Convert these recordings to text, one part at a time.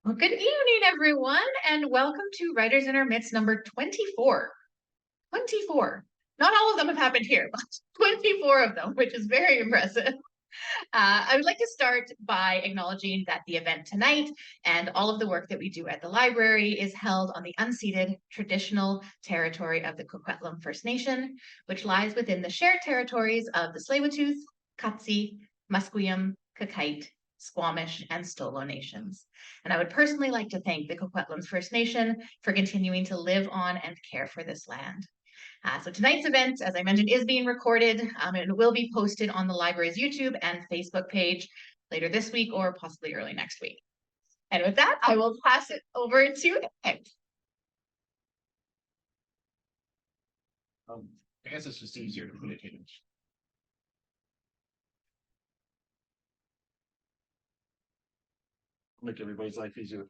Well, good evening, everyone, and welcome to Writers in Our Midst number 24. 24. Not all of them have happened here, but 24 of them, which is very impressive. I would like to start by acknowledging that the event tonight and all of the work that we do at the library is held on the unceded traditional territory of the Coquitlam First Nation, which lies within the shared territories of the Tsleil-Waututh, Katsi, Musqueam, Kakite, Squamish, and Stolo nations. And I would personally like to thank the Coquitlam First Nation for continuing to live on and care for this land. So tonight's event, as I mentioned, is being recorded and will be posted on the library's YouTube and Facebook page later this week or possibly early next week. And with that, I will pass it over to Erik. I guess it's just easier to put it in. Make everybody's life easier.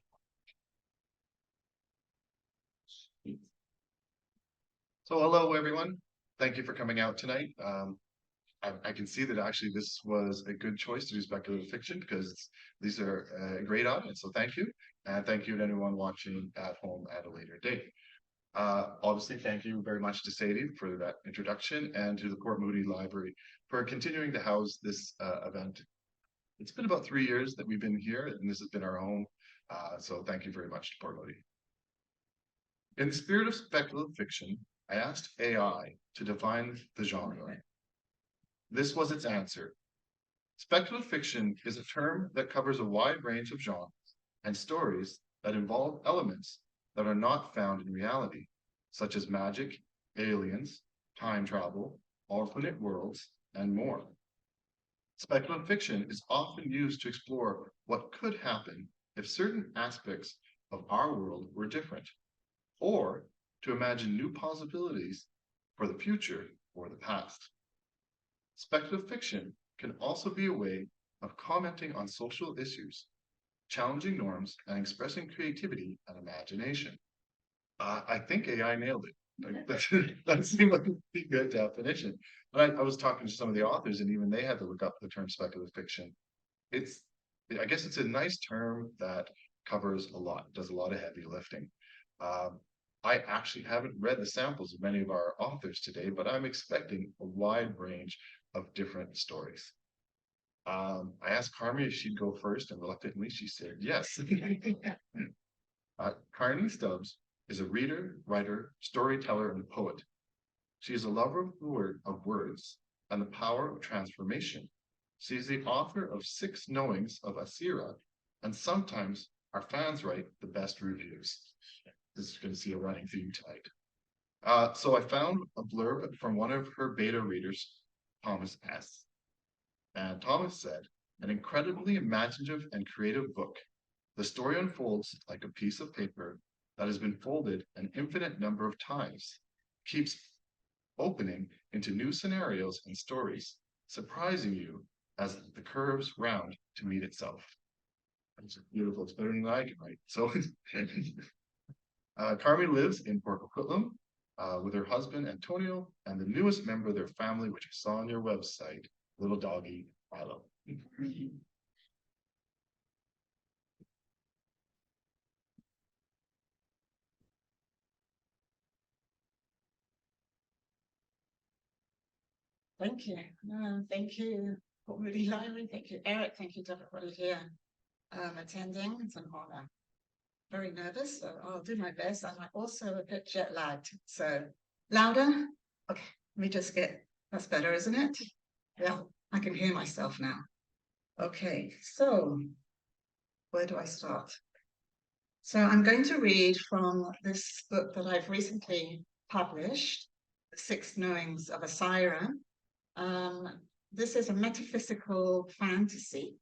So hello, everyone. Thank you for coming out tonight. I can see that actually this was a good choice to do speculative fiction because these are a great audience. So thank you. And thank you to anyone watching at home at a later date. Obviously, thank you very much to Sadie for that introduction and to the Port Moody Library for continuing to house this event. It's been about 3 years that we've been here, and this has been our home. So thank you very much to Port Moody. In the spirit of speculative fiction, I asked AI to define the genre. This was its answer. Speculative fiction is a term that covers a wide range of genres and stories that involve elements that are not found in reality, such as magic, aliens, time travel, alternate worlds, and more. Speculative fiction is often used to explore what could happen if certain aspects of our world were different, or to imagine new possibilities for the future or the past. Speculative fiction can also be a way of commenting on social issues, challenging norms, and expressing creativity and imagination. I think AI nailed it. That seemed like a good definition. But I was talking to some of the authors, and even they had to look up the term speculative fiction. I guess it's a nice term that covers a lot, does a lot of heavy lifting. I actually haven't read the samples of many of our authors today, but I'm expecting a wide range of different stories. I asked Carmy if she'd go first, and reluctantly she said yes. Carmy Stubbs is a reader, writer, storyteller, and poet. She is a lover of words and the power of transformation. She is the author of 6 Knowings of Asira, and sometimes our fans write the best reviews. This is going to see a running theme tonight. So I found a blurb from one of her beta readers, Thomas S. And Thomas said, an incredibly imaginative and creative book. The story unfolds like a piece of paper that has been folded an infinite number of times, keeps opening into new scenarios and stories, surprising you as the curves round to meet itself. It's beautiful. It's better than I can write. So Carmy lives in Port Coquitlam with her husband Antonio and the newest member of their family, which I saw on your website, little doggy Milo. Thank you. Thank you, Port Moody Library. Thank you, Erik. Thank you to everybody here attending. It's an honor. Very nervous, so I'll do my best. I'm also a bit jet lagged. So louder? Okay, let me just that's better, isn't it? Yeah, I can hear myself now. Okay, so where do I start? So I'm going to read from this book that I've recently published, The 6 Knowings of Asira. This is a metaphysical fantasy.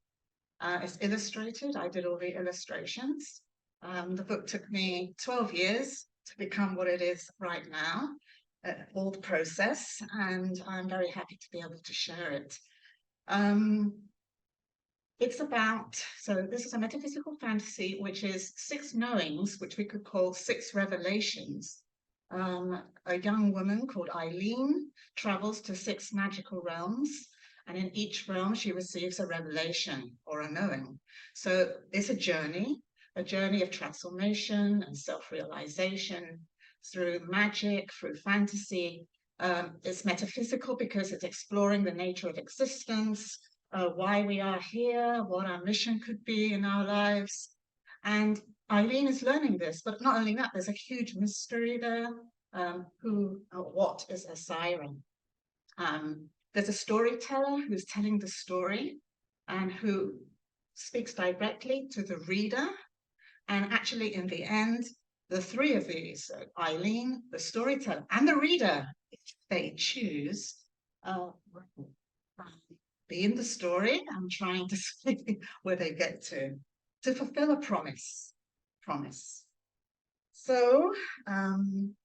It's illustrated. I did all the illustrations. The book took me 12 years to become what it is right now, all the process, and I'm very happy to be able to share it. It's about, so this is a metaphysical fantasy, which is 6 knowings, which we could call 6 revelations. A young woman called Eileen travels to 6 magical realms, and in each realm she receives a revelation or a knowing. So it's a journey, a journey of transformation and self-realization through magic, through fantasy. It's metaphysical because it's exploring the nature of existence, why we are here, what our mission could be in our lives. And Eileen is learning this, but not only that, there's a huge mystery there. What is a siren? There's a storyteller who's telling the story and who speaks directly to the reader. And actually, in the end, the three of these, Eileen, the storyteller, and the reader, if they choose, be in the story. I'm trying to see where they get to fulfill a promise. So, I'm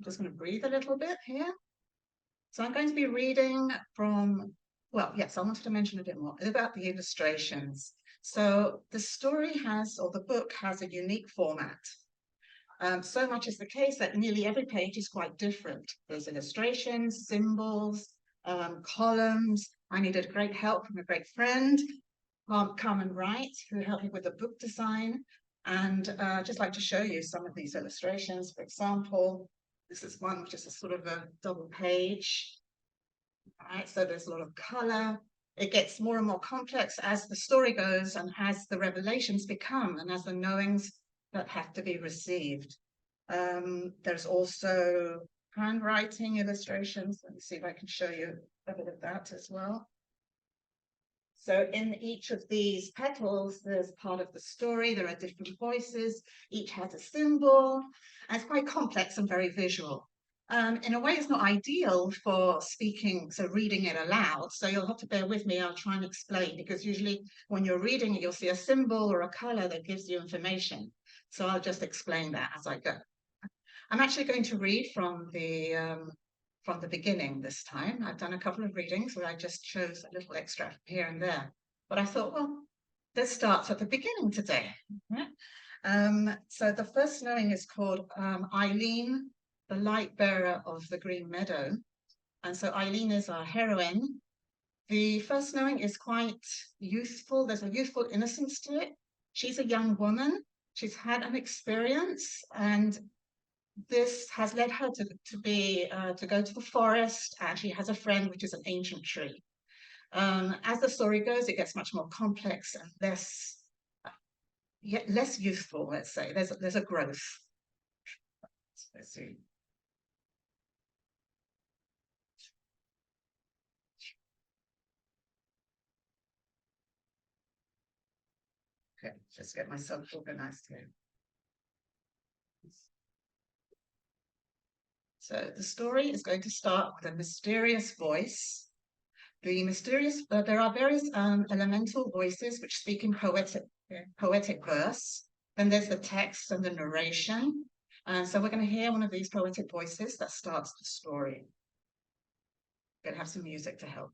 just going to breathe a little bit here. So I'm going to be reading from, well, yes, I wanted to mention a bit more about the illustrations. So the story has, or the book has, a unique format. So much is the case that nearly every page is quite different. There's illustrations, symbols, columns. I needed great help from a great friend, Carmen Wright, who helped me with the book design. And I'd just like to show you some of these illustrations. For example, this is one which is a sort of a double page. All right, so there's a lot of color. It gets more and more complex as the story goes and as the revelations become and as the knowings that have to be received. There's also handwriting illustrations. Let me see if I can show you a bit of that as well. So in each of these petals, there's part of the story. There are different voices. Each has a symbol. And it's quite complex and very visual. In a way, it's not ideal for speaking, so reading it aloud. So you'll have to bear with me. I'll try and explain, because usually when you're reading it, you'll see a symbol or a color that gives you information. So I'll just explain that as I go. I'm actually going to read from the beginning this time. I've done a couple of readings where I just chose a little extract here and there. But I thought, well, this starts at the beginning today. So the first knowing is called Eileen, the light bearer of the Green Meadow. And so Eileen is our heroine. The first knowing is quite youthful. There's a youthful innocence to it. She's a young woman. She's had an experience, and this has led her to go to the forest, and she has a friend, which is an ancient tree. As the story goes, it gets much more complex and less youthful, let's say. There's a growth. Let's see. Okay, just get myself organized here. So the story is going to start with a mysterious voice. There are various elemental voices which speak in poetic verse. Then there's the text and the narration. So we're going to hear one of these poetic voices that starts the story. We're going to have some music to help.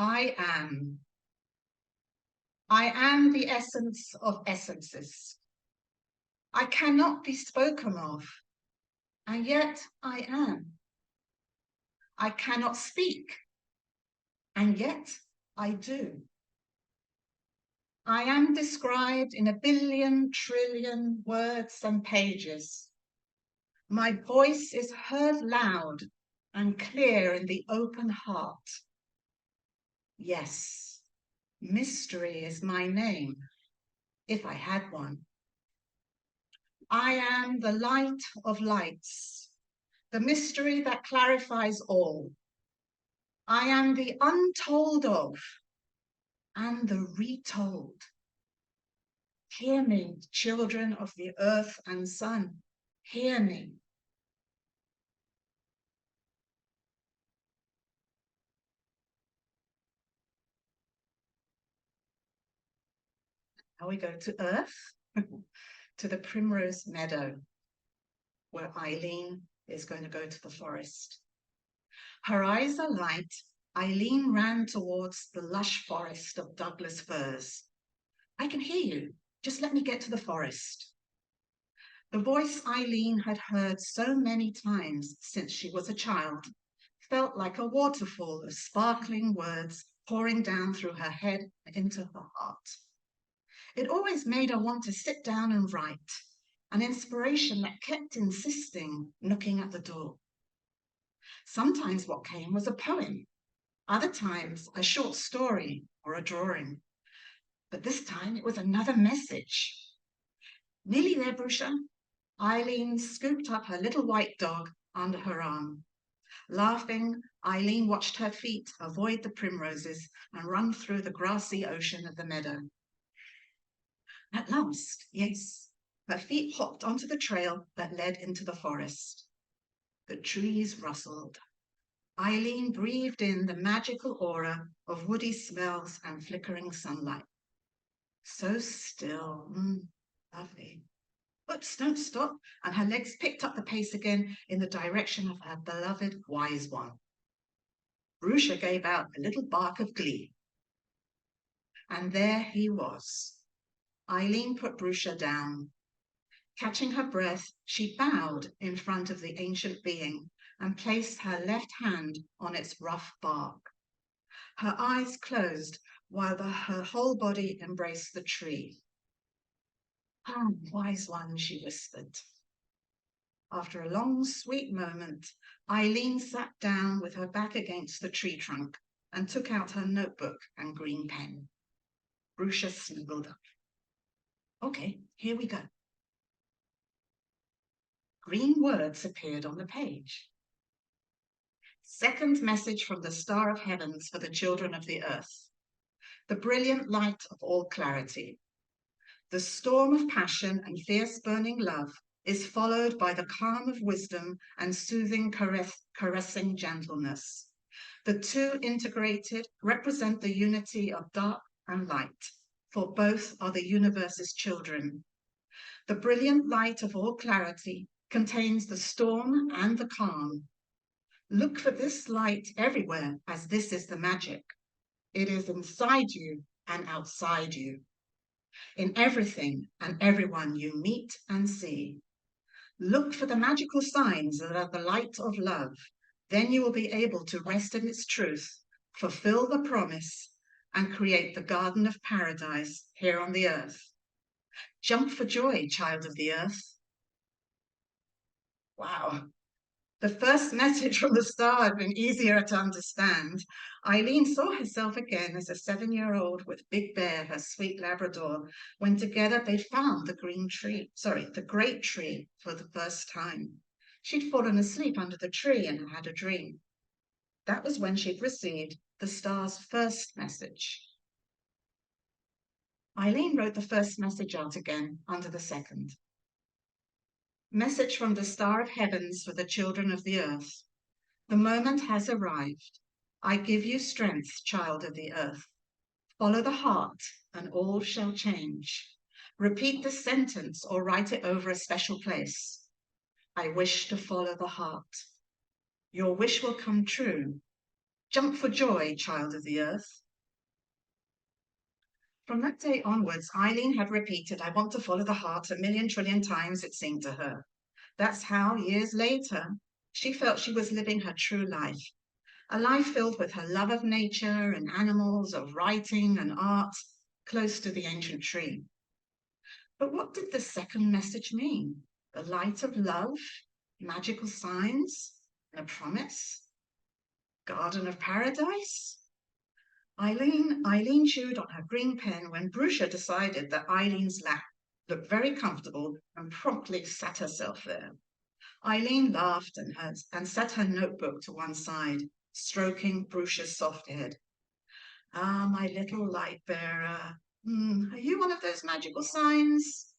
I am. I am the essence of essences. I cannot be spoken of, and yet I am. I cannot speak, and yet I do. I am described in 1 billion words and pages. My voice is heard loud and clear in the open heart. Yes, mystery is my name, if I had one. I am the light of lights, the mystery that clarifies all. I am the untold of and the retold. Hear me, children of the earth and sun, hear me. Now we go to earth, to the primrose meadow, where Eileen is going to go to the forest. Her eyes alight, Eileen ran towards the lush forest of Douglas firs. I can hear you. Just let me get to the forest. The voice Eileen had heard so many times since she was a child felt like a waterfall of sparkling words pouring down through her head and into her heart. It always made her want to sit down and write, an inspiration that kept insisting, knocking at the door. Sometimes what came was a poem, other times a short story or a drawing. But this time it was another message. Nearly there, Brusha. Eileen scooped up her little white dog under her arm. Laughing, Eileen watched her feet avoid the primroses and run through the grassy ocean of the meadow. At last, yes, her feet hopped onto the trail that led into the forest. The trees rustled. Eileen breathed in the magical aura of woody smells and flickering sunlight. So still, lovely. Oops, don't stop. And her legs picked up the pace again in the direction of her beloved wise one. Brusha gave out a little bark of glee. And there he was. Eileen put Brusha down. Catching her breath, she bowed in front of the ancient being and placed her left hand on its rough bark. Her eyes closed while her whole body embraced the tree. "Ah, wise one," she whispered. After a long, sweet moment, Eileen sat down with her back against the tree trunk and took out her notebook and green pen. Brusha snuggled up. "Okay, here we go." Green words appeared on the page. Second message from the Star of Heavens for the children of the earth. The brilliant light of all clarity. The storm of passion and fierce burning love is followed by the calm of wisdom and soothing caressing gentleness. The two integrated represent the unity of dark and light, for both are the universe's children. The brilliant light of all clarity contains the storm and the calm. Look for this light everywhere, as this is the magic. It is inside you and outside you, in everything and everyone you meet and see. Look for the magical signs that are the light of love. Then you will be able to rest in its truth, fulfill the promise, and create the garden of paradise here on the earth. Jump for joy, child of the earth. Wow. The first message from the star had been easier to understand. Eileen saw herself again as a 7-year-old with Big Bear, her sweet Labrador, when together they found the great tree for the first time. She'd fallen asleep under the tree and had a dream. That was when she'd received the star's first message. Eileen wrote the first message out again under the second. Message from the Star of Heavens for the children of the earth. The moment has arrived. I give you strength, child of the earth. Follow the heart and all shall change. Repeat the sentence or write it over a special place. I wish to follow the heart. Your wish will come true. Jump for joy, child of the earth. From that day onwards, Eileen had repeated, I want to follow the heart 1,000,000 trillion times, it seemed to her. That's how, years later, she felt she was living her true life. A life filled with her love of nature and animals, of writing and art, close to the ancient tree. But what did the second message mean? The light of love, magical signs, and a promise? Garden of paradise? Eileen chewed on her green pen when Brusha decided that Eileen's lap looked very comfortable and promptly sat herself there. Eileen laughed and set her notebook to one side, stroking Brusha's soft head. Ah, my little light bearer, are you one of those magical signs?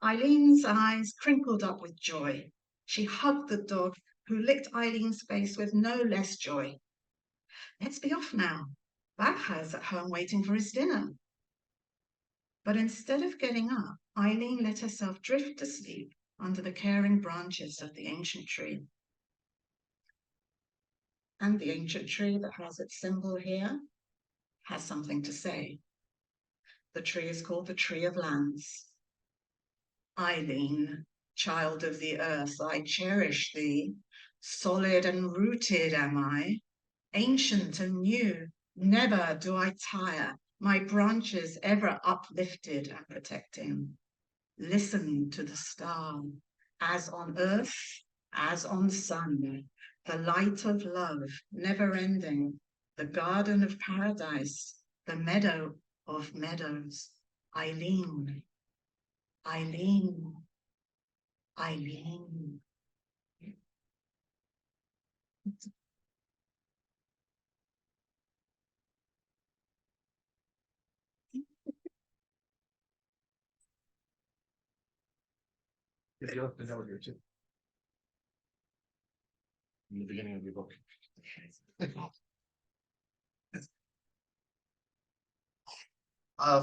Eileen's eyes crinkled up with joy. She hugged the dog, who licked Eileen's face with no less joy. Let's be off now. Bagha's at home waiting for his dinner. But instead of getting up, Eileen let herself drift to sleep under the caring branches of the ancient tree. And the ancient tree that has its symbol here has something to say. The tree is called the Tree of Lands. Eileen, Child of the earth, I cherish thee. Solid and rooted am I, ancient and new. Never do I tire, my branches ever uplifted and protecting. Listen to the star, as on earth, as on sun, the light of love, never ending, the garden of paradise, the meadow of meadows. Eileen, Eileen, Eileen. In the beginning of your book.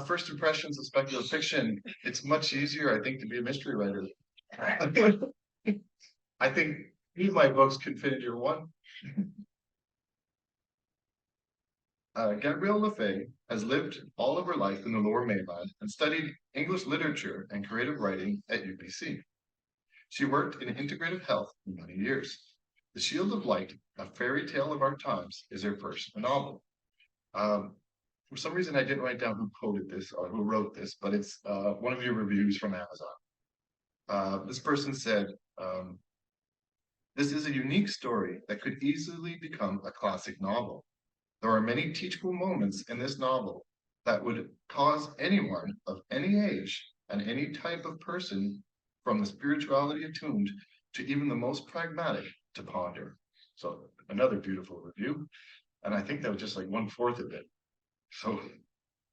First impressions of speculative fiction. It's much easier, I think, to be a mystery writer. I think any of my books can fit into your one. Gabrielle Lefay has lived all of her life in the Lower Mainland and studied English literature and creative writing at UBC. She worked in integrative health for many years. The Shield of Light, a fairy tale of our times, is her first novel. For some reason, I didn't write down who quoted this or who wrote this, but it's one of your reviews from Amazon. This person said, this is a unique story that could easily become a classic novel. There are many teachable moments in this novel that would cause anyone of any age and any type of person, from the spirituality attuned to even the most pragmatic, to ponder. So another beautiful review. And I think that was just like 1/4 of it. So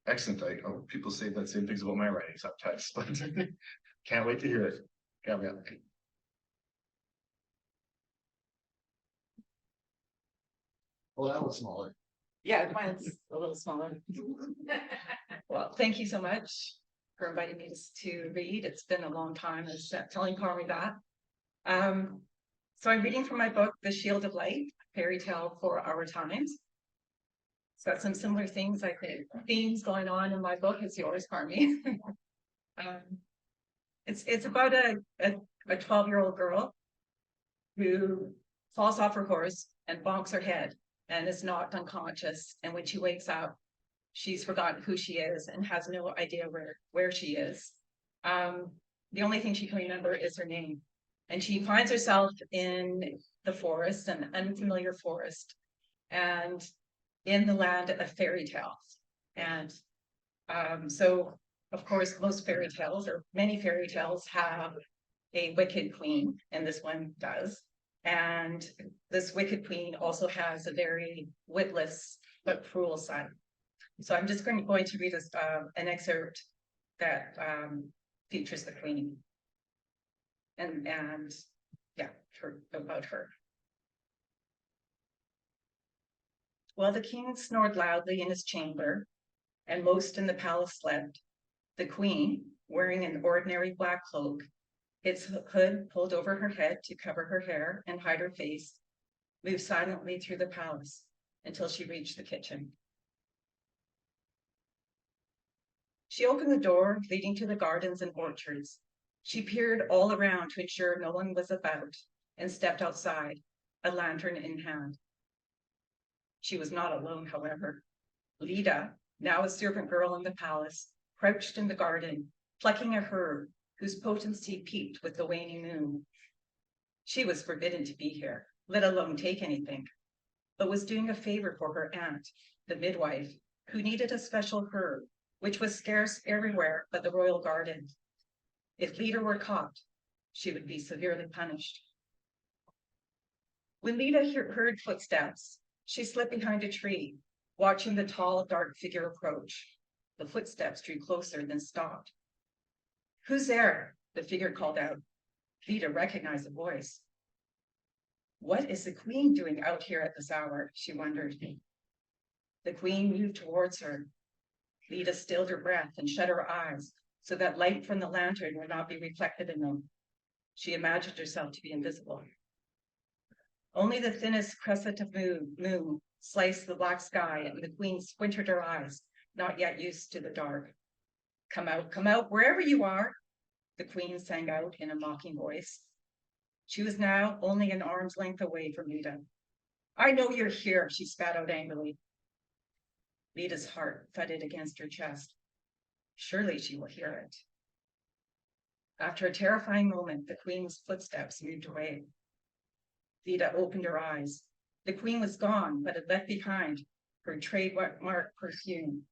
excellent. People say that same things about my writing sometimes, but can't wait to hear it. Gabrielle. Well, that was smaller. Yeah, mine's a little smaller. Well, thank you so much for inviting me to read. It's been a long time, as telling Carmy that. So I'm reading from my book, The Shield of Light, Fairy Tale for Our Times. It's got some similar things, I think, themes going on in my book as yours, Carmy. It's about a 12-year-old girl who falls off her horse and bonks her head and is knocked unconscious. And when she wakes up, she's forgotten who she is and has no idea where she is. The only thing she can remember is her name. And she finds herself in the forest, an unfamiliar forest, and in the land of fairy tales. And so, of course, most fairy tales, or many fairy tales, have a wicked queen, and this one does. And this wicked queen also has a very witless but cruel son. So I'm just going to read an excerpt that features the queen. And yeah, about her. While the king snored loudly in his chamber, and most in the palace slept, the queen, wearing an ordinary black cloak, its hood pulled over her head to cover her hair and hide her face, moved silently through the palace until she reached the kitchen. She opened the door leading to the gardens and orchards. She peered all around to ensure no one was about and stepped outside, a lantern in hand. She was not alone, however. Lida, now a servant girl in the palace, crouched in the garden, plucking a herb whose potency peeped with the waning moon. She was forbidden to be here, let alone take anything, but was doing a favor for her aunt, the midwife, who needed a special herb, which was scarce everywhere but the royal garden. If Lida were caught, she would be severely punished. When Lida heard footsteps, she slipped behind a tree, watching the tall, dark figure approach. The footsteps drew closer, then stopped. "Who's there?" the figure called out. Lida recognized the voice. What is the queen doing out here at this hour? She wondered. The queen moved towards her. Lida stilled her breath and shut her eyes so that light from the lantern would not be reflected in them. She imagined herself to be invisible. Only the thinnest crescent of moon sliced the black sky, and the queen squinted her eyes, not yet used to the dark. Come out, wherever you are." the queen sang out in a mocking voice. She was now only an arm's length away from Lita. I know you're here, she spat out angrily. Lita's heart thudded against her chest. Surely she will hear it. After a terrifying moment, the queen's footsteps moved away. Lita opened her eyes. The queen was gone, but had left behind her trademark perfume,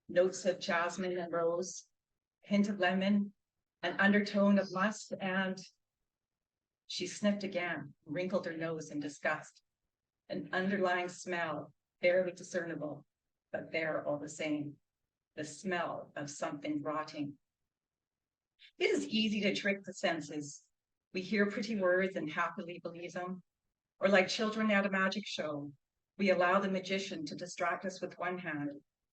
notes of jasmine and rose, hint of lemon, an undertone of musk, and she sniffed again, wrinkled her nose in disgust. An underlying smell, barely discernible, but there all the same, the smell of something rotting. It is easy to trick the senses. We hear pretty words and happily believe them. Or like children at a magic show, we allow the magician to distract us with one hand,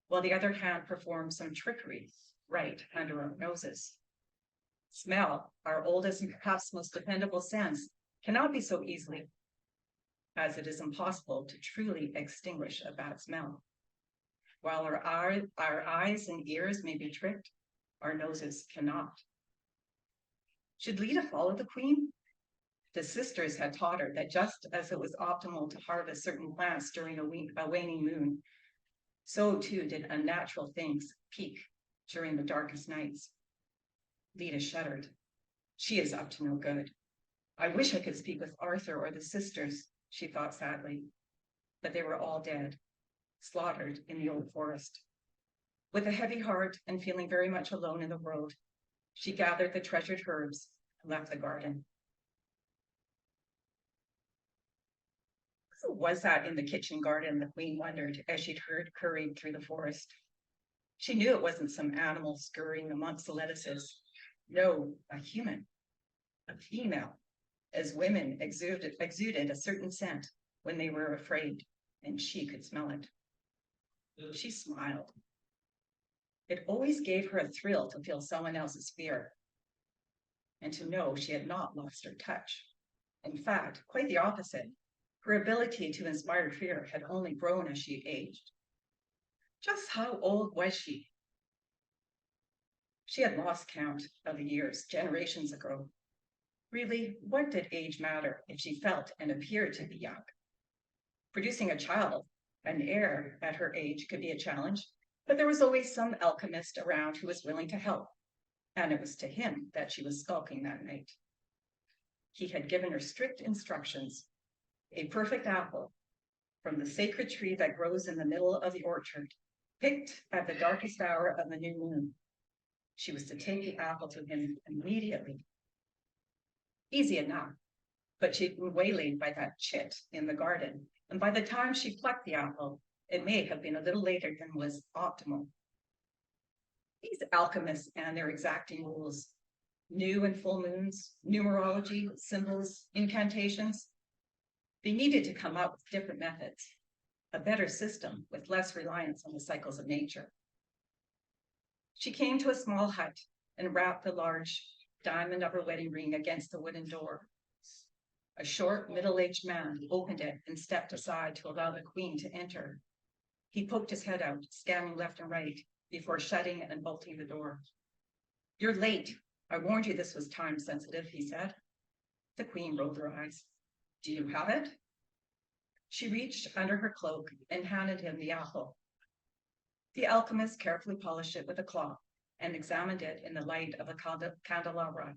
while the other hand performs some trickery right under our noses. Smell, our oldest and perhaps most dependable sense, cannot be so easily, as it is impossible to truly extinguish a bad smell. While our eyes and ears may be tricked, our noses cannot. Should Lita follow the queen? The sisters had taught her that just as it was optimal to harvest certain plants during a waning moon, so too did unnatural things peak during the darkest nights. Lita shuddered. She is up to no good. I wish I could speak with Arthur or the sisters, she thought sadly, but they were all dead, slaughtered in the old forest. With a heavy heart and feeling very much alone in the world, she gathered the treasured herbs and left the garden. Who was that in the kitchen garden, the queen wondered as she'd hurried through the forest. She knew it wasn't some animal scurrying amongst the lettuces. No, a human, a female, as women exuded a certain scent when they were afraid, and she could smell it. She smiled. It always gave her a thrill to feel someone else's fear, and to know she had not lost her touch. In fact, quite the opposite. Her ability to inspire fear had only grown as she aged. Just how old was she? She had lost count of the years, generations ago. Really, what did age matter if she felt and appeared to be young? Producing a child, an heir at her age, could be a challenge, but there was always some alchemist around who was willing to help, and it was to him that she was skulking that night. He had given her strict instructions: a perfect apple from the sacred tree that grows in the middle of the orchard, picked at the darkest hour of the new moon. She was to take the apple to him immediately. Easy enough, but she'd been waylaid by that chit in the garden, and by the time she plucked the apple, it may have been a little later than was optimal. These alchemists and their exacting rules, new and full moons, numerology, symbols, incantations, they needed to come up with different methods, a better system with less reliance on the cycles of nature. She came to a small hut and wrapped the large diamond of her wedding ring against the wooden door. A short, middle-aged man opened it and stepped aside to allow the queen to enter. He poked his head out, scanning left and right, before shutting and bolting the door. You're late. I warned you this was time sensitive, he said. The queen rolled her eyes. Do you have it? She reached under her cloak and handed him the apple. The alchemist carefully polished it with a cloth and examined it in the light of a candelabra,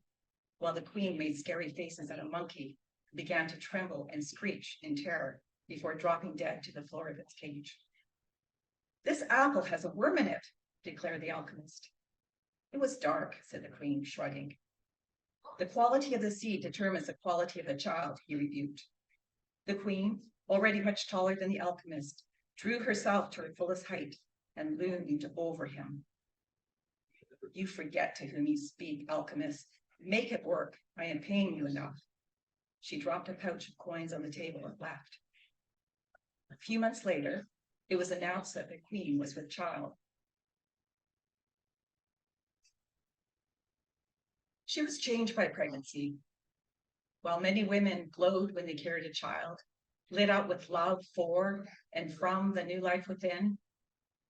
while the queen made scary faces at a monkey who began to tremble and screech in terror before dropping dead to the floor of its cage. This apple has a worm in it, declared the alchemist. It was dark, said the queen, shrugging. The quality of the seed determines the quality of the child, he rebuked. The queen, already much taller than the alchemist, drew herself to her fullest height and loomed over him. You forget to whom you speak, alchemist. Make it work. I am paying you enough. She dropped a pouch of coins on the table and left. A few months later, it was announced that the queen was with child. She was changed by pregnancy. While many women glowed when they carried a child, lit up with love for and from the new life within,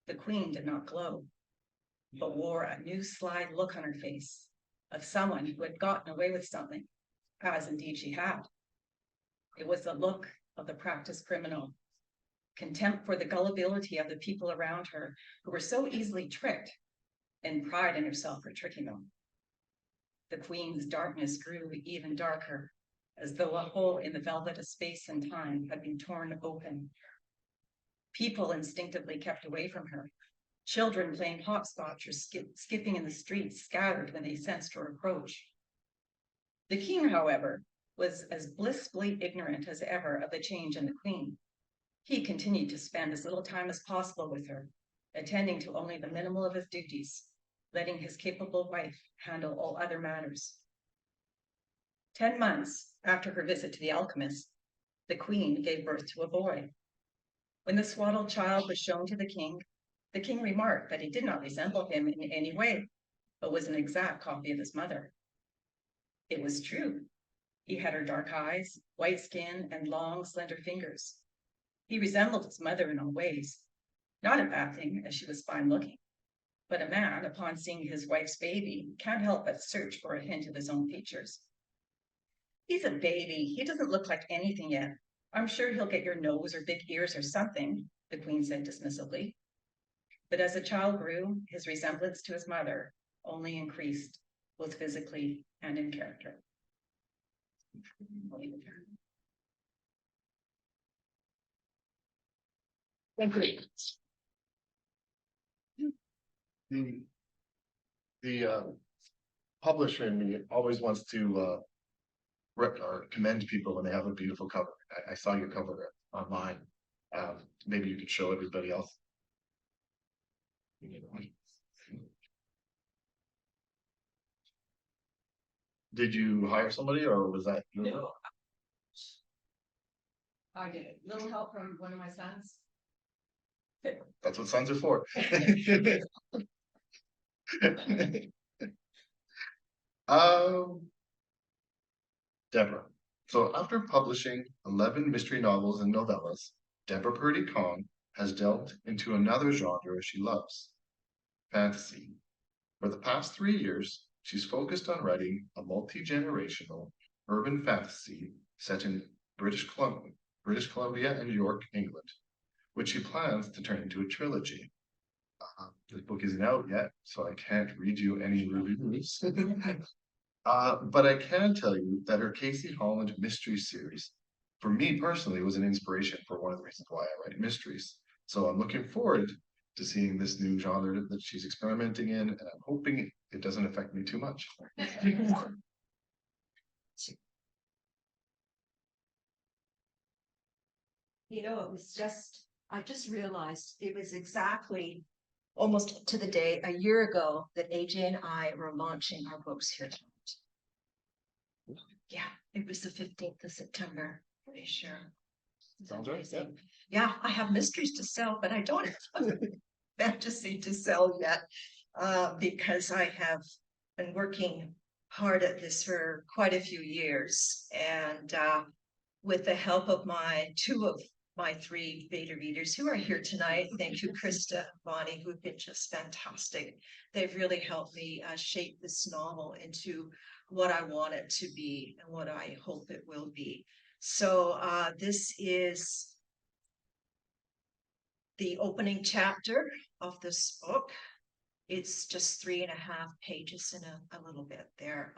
the queen did not glow, but wore a new sly look on her face, of someone who had gotten away with something, as indeed she had. It was the look of the practiced criminal, contempt for the gullibility of the people around her who were so easily tricked, and pride in herself for tricking them. The queen's darkness grew even darker, as though a hole in the velvet of space and time had been torn open. People instinctively kept away from her. Children playing hopscotch or skipping in the streets scattered when they sensed her approach. The king, however, was as blissfully ignorant as ever of the change in the queen. He continued to spend as little time as possible with her, attending to only the minimal of his duties, letting his capable wife handle all other matters. 10 months after her visit to the alchemist, the queen gave birth to a boy. When the swaddled child was shown to the king remarked that he did not resemble him in any way, but was an exact copy of his mother. It was true. He had her dark eyes, white skin, and long, slender fingers. He resembled his mother in all ways. Not a bad thing, as she was fine looking. But a man, upon seeing his wife's baby, can't help but search for a hint of his own features. He's a baby. He doesn't look like anything yet. I'm sure he'll get your nose or big ears or something, the queen said dismissively. But as the child grew, his resemblance to his mother only increased, both physically and in character. The publisher in me always wants to or commend people when they have a beautiful cover. I saw your cover online. Maybe you could show everybody else. Did you hire somebody, or was that you? No. I did it. Little help from one of my sons. That's what sons are for. Debra. So after publishing 11 mystery novels and novellas, Debra Purdy Kong has delved into another genre she loves, fantasy. For the past 3 years, she's focused on writing a multi-generational urban fantasy set in British Columbia and York, England, which she plans to turn into a trilogy. This book isn't out yet, so I can't read you any reviews. But I can tell you that her Casey Holland mystery series, for me personally, was an inspiration for one of the reasons why I write mysteries. So I'm looking forward to seeing this new genre that she's experimenting in, and I'm hoping it doesn't affect me too much. You know, I just realized it was exactly almost to the day a year ago that AJ and I were launching our books here tonight. Yeah, it was the 15th of September, pretty sure. Sounds right, yeah. Yeah, I have mysteries to sell, but I don't have a fantasy to sell yet, because I have been working hard at this for quite a few years. And with the help of two of my 3 beta readers who are here tonight, thank you, Krista and Bonnie, who've been just fantastic. They've really helped me shape this novel into what I want it to be and what I hope it will be. So this is the opening chapter of this book. It's just 3.5 pages and a little bit there.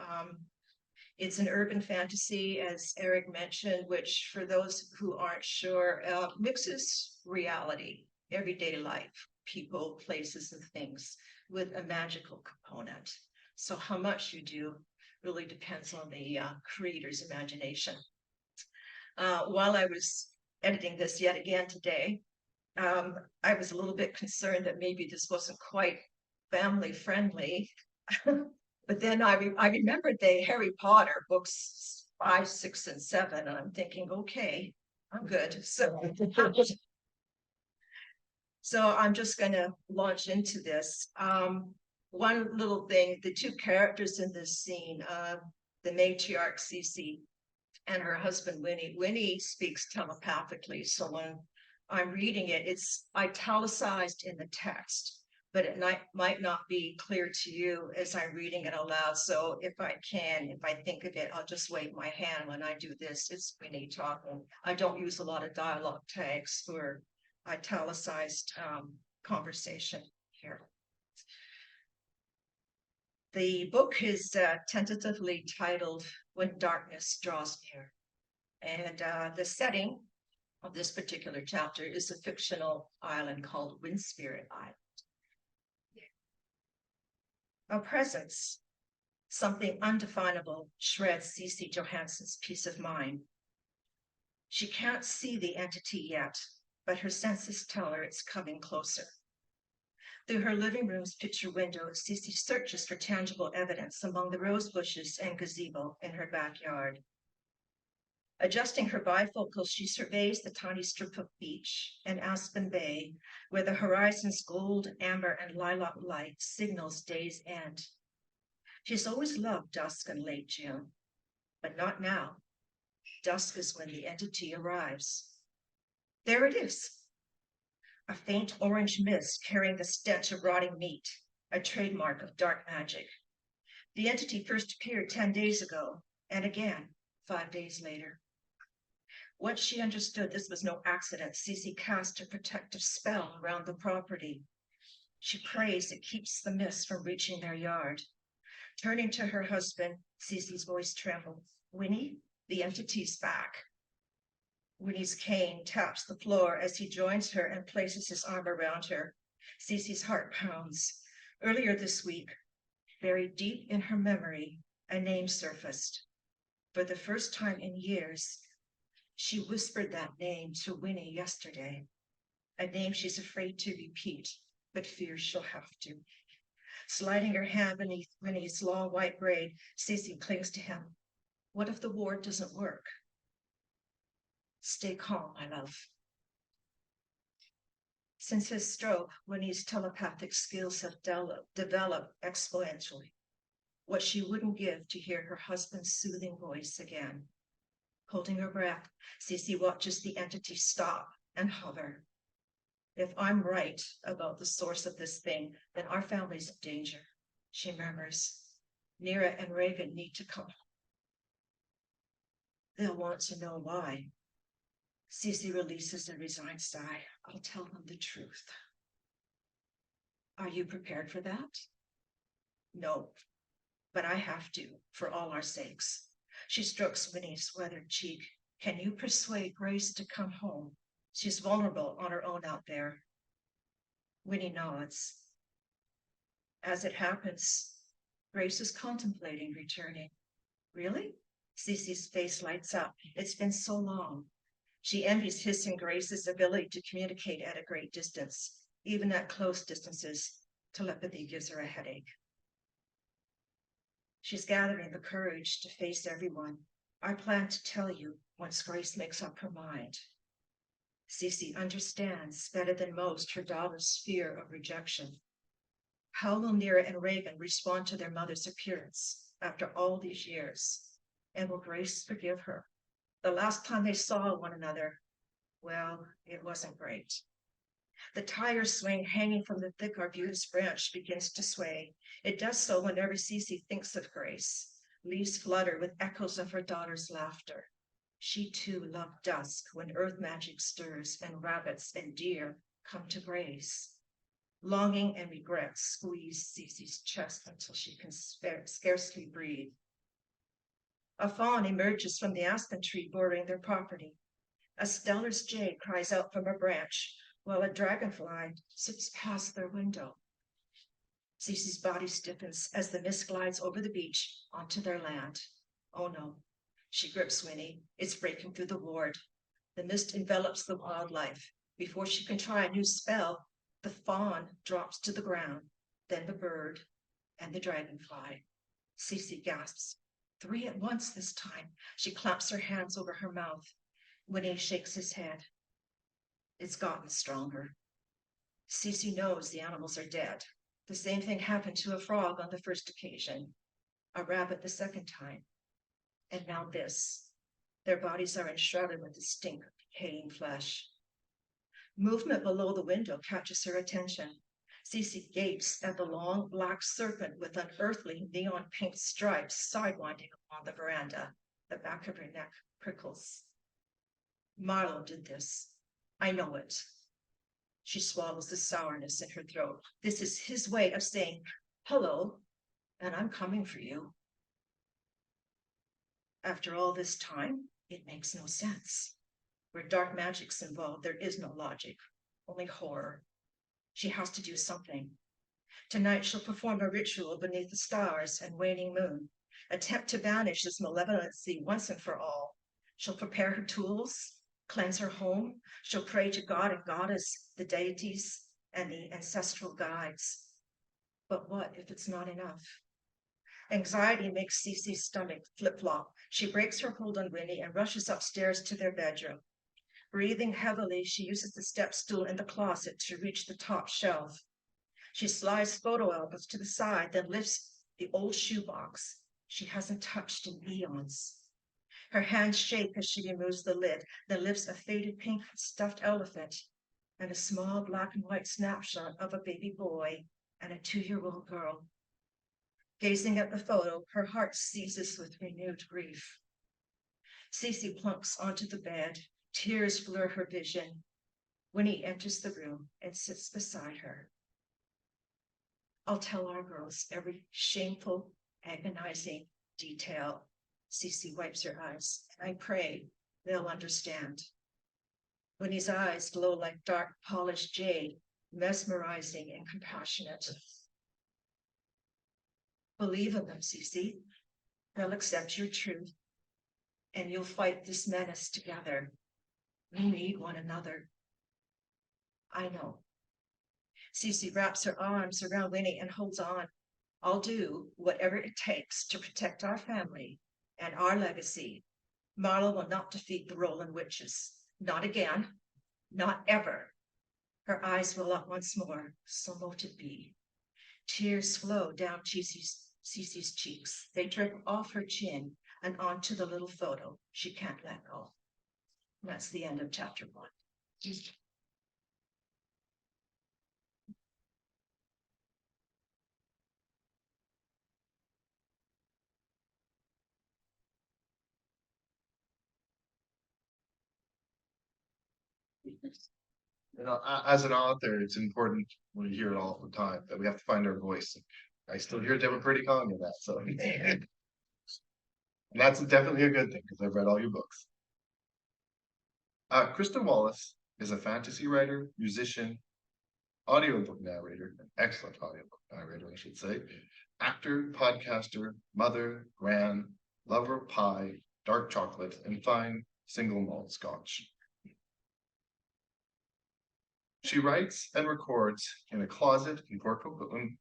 It's an urban fantasy, as Erik mentioned, which for those who aren't sure, mixes reality, everyday life, people, places, and things with a magical component. So how much you do really depends on the creator's imagination. While I was editing this yet again today, I was a little bit concerned that maybe this wasn't quite family friendly. But then I remembered the Harry Potter books 5, 6, and 7, and I'm thinking, okay, I'm good. So I'm just going to launch into this. One little thing, the 2 characters in this scene, the matriarch Cece and her husband Winnie. Winnie speaks telepathically, so when I'm reading it, it's italicized in the text, but it might not be clear to you as I'm reading it aloud. So if I think of it, I'll just wave my hand when I do this. It's Winnie talking. I don't use a lot of dialogue tags for italicized conversation here. The book is tentatively titled When Darkness Draws Near. And the setting of this particular chapter is a fictional island called Wind Spirit Island. A presence, something undefinable, shreds Cece Johansson's peace of mind. She can't see the entity yet, but her senses tell her it's coming closer. Through her living room's picture window, Cece searches for tangible evidence among the rose bushes and gazebo in her backyard. Adjusting her bifocals, she surveys the tiny strip of beach and Aspen Bay, where the horizon's gold, amber, and lilac light signals day's end. She's always loved dusk and late June, but not now. Dusk is when the entity arrives. There it is. A faint orange mist carrying the stench of rotting meat, a trademark of dark magic. The entity first appeared 10 days ago, and again 5 days later. Once she understood this was no accident, Cece cast a protective spell around the property. She prays it keeps the mist from reaching their yard. Turning to her husband, Cece's voice trembled. Winnie, the entity's back. Winnie's cane taps the floor as he joins her and places his arm around her. Cece's heart pounds. Earlier this week, buried deep in her memory, a name surfaced. For the first time in years, she whispered that name to Winnie yesterday, a name she's afraid to repeat, but fears she'll have to. Sliding her hand beneath Winnie's long white braid, Cece clings to him. What if the ward doesn't work? Stay calm, my love. Since his stroke, Winnie's telepathic skills have developed exponentially. What she wouldn't give to hear her husband's soothing voice again. Holding her breath, Cece watches the entity stop and hover. If I'm right about the source of this thing, then our family's in danger, she murmurs. Nira and Reagan need to come. They'll want to know why. Cece releases a resigned sigh. I'll tell them the truth. Are you prepared for that? No, but I have to, for all our sakes. She strokes Winnie's weathered cheek. Can you persuade Grace to come home? She's vulnerable on her own out there. Winnie nods. As it happens, Grace is contemplating returning. Really? Cece's face lights up. It's been so long. She envies his and Grace's ability to communicate at a great distance. Even at close distances, telepathy gives her a headache. She's gathering the courage to face everyone. I plan to tell you once Grace makes up her mind. Cece understands better than most her daughter's fear of rejection. How will Nira and Reagan respond to their mother's appearance after all these years? And will Grace forgive her? The last time they saw one another, well, it wasn't great. The tire swing hanging from the thick arbutus branch begins to sway. It does so whenever Cece thinks of Grace. Leaves flutter with echoes of her daughter's laughter. She too loved dusk when earth magic stirs and rabbits and deer come to graze. Longing and regret squeeze Cece's chest until she can scarcely breathe. A fawn emerges from the aspen tree bordering their property. A Stellar's jay cries out from a branch, while a dragonfly zips past their window. Cece's body stiffens as the mist glides over the beach onto their land. Oh no, she grips Winnie. It's breaking through the ward. The mist envelops the wildlife. Before she can try a new spell, the fawn drops to the ground, then the bird and the dragonfly. Cece gasps. 3 at once this time. She claps her hands over her mouth. Winnie shakes his head. It's gotten stronger. Cece knows the animals are dead. The same thing happened to a frog on the first occasion, a rabbit the second time, and now this. Their bodies are enshrouded with the stink of decaying flesh. Movement below the window catches her attention. Cece gapes at the long black serpent with unearthly neon pink stripes sidewinding along the veranda. The back of her neck prickles. Marlowe did this. I know it. She swallows the sourness in her throat. This is his way of saying, hello, and I'm coming for you. After all this time, it makes no sense. Where dark magic's involved, there is no logic, only horror. She has to do something. Tonight she'll perform a ritual beneath the stars and waning moon, attempt to banish this malevolency once and for all. She'll prepare her tools, cleanse her home. She'll pray to God and Goddess, the deities, and the ancestral guides. But what if it's not enough? Anxiety makes Cece's stomach flip-flop. She breaks her hold on Winnie and rushes upstairs to their bedroom. Breathing heavily, she uses the step stool in the closet to reach the top shelf. She slides photo albums to the side, then lifts the old shoebox she hasn't touched in eons. Her hands shake as she removes the lid, then lifts a faded pink stuffed elephant and a small black and white snapshot of a baby boy and a 2-year-old girl. Gazing at the photo, her heart seizes with renewed grief. Cece plunks onto the bed. Tears blur her vision. Winnie enters the room and sits beside her. I'll tell our girls every shameful, agonizing detail. Cece wipes her eyes, and I pray they'll understand. Winnie's eyes glow like dark, polished jade, mesmerizing and compassionate. Believe in them, Cece. They'll accept your truth, and you'll fight this menace together. We need one another. I know. Cece wraps her arms around Winnie and holds on. I'll do whatever it takes to protect our family and our legacy. Marlowe will not defeat the Roland witches. Not again. Not ever. Her eyes well up once more. So mote it be. Tears flow down Cece's cheeks. They drip off her chin and onto the little photo she can't let go. And that's the end of chapter 1. You know, as an author, it's important, we hear it all the time, that we have to find our voice. I still hear Debra Purdy Kong in that, so. And that's definitely a good thing, because I've read all your books. Krista Wallace is a fantasy writer, musician, audiobook narrator, an excellent audiobook narrator, I should say, actor, podcaster, mother, gran, lover of pie, dark chocolate, and fine single malt scotch. She writes and records in a closet in Port Moody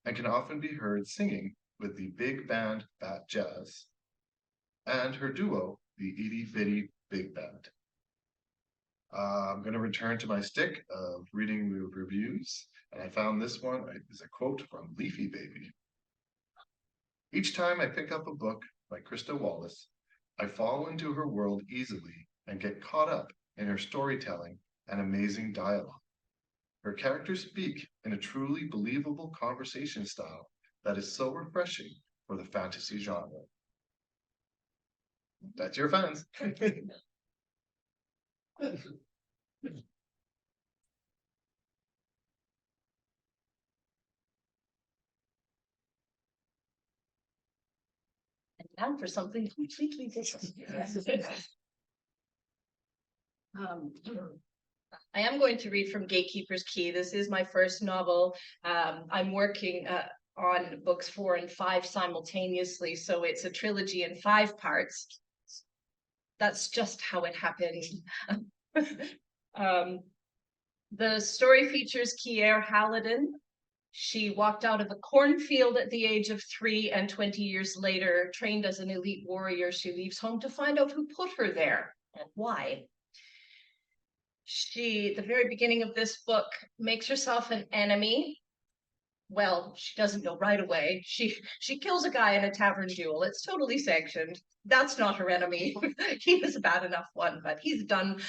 and can often be heard singing with the big band Bat Jazz and her duo, the Itty Bitty Big Band. I'm going to return to my stick of reading the reviews, and I found this one is a quote from Leafy Baby. Each time I pick up a book by Krista Wallace, I fall into her world easily and get caught up in her storytelling and amazing dialogue. Her characters speak in a truly believable conversation style that is so refreshing for the fantasy genre. That's your fans. And for something completely different. I am going to read from Gatekeeper's Key. This is my first novel. I'm working on books 4 and 5 simultaneously, so it's a trilogy in 5 parts. That's just how it happened. The story features Kier Hallidan. She walked out of a cornfield at the age of 3, and 20 years later, trained as an elite warrior, she leaves home to find out who put her there and why. She, at the very beginning of this book, makes herself an enemy. Well, she doesn't know right away. She kills a guy in a tavern duel. It's totally sanctioned. That's not her enemy. He was a bad enough one, but he's done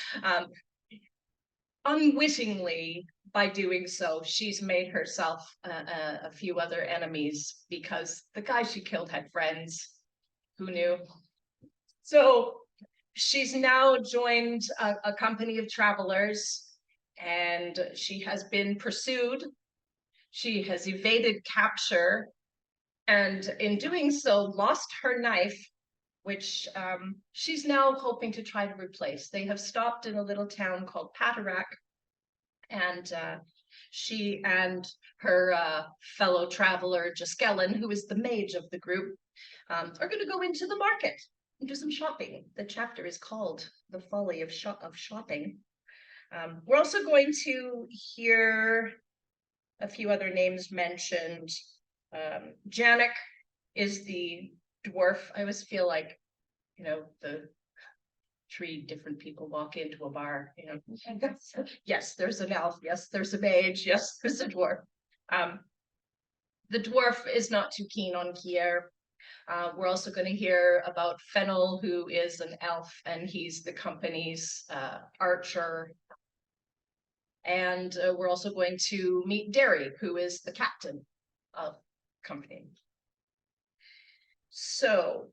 unwittingly by doing so, she's made herself a few other enemies because the guy she killed had friends. Who knew? So she's now joined a company of travelers, and she has been pursued. She has evaded capture, and in doing so, lost her knife, which she's now hoping to try to replace. They have stopped in a little town called Patarack, and she and her fellow traveler, Gisela, who is the mage of the group, are going to go into the market and do some shopping. The chapter is called The Folly of Shopping. We're also going to hear a few other names mentioned. Janek is the dwarf. I always feel like, the 3 different people walk into a bar, yes, there's an elf, yes, there's a mage, yes, there's a dwarf. The dwarf is not too keen on Kier. We're also going to hear about Fennel, who is an elf, and he's the company's archer. And we're also going to meet Derry, who is the captain of the company. So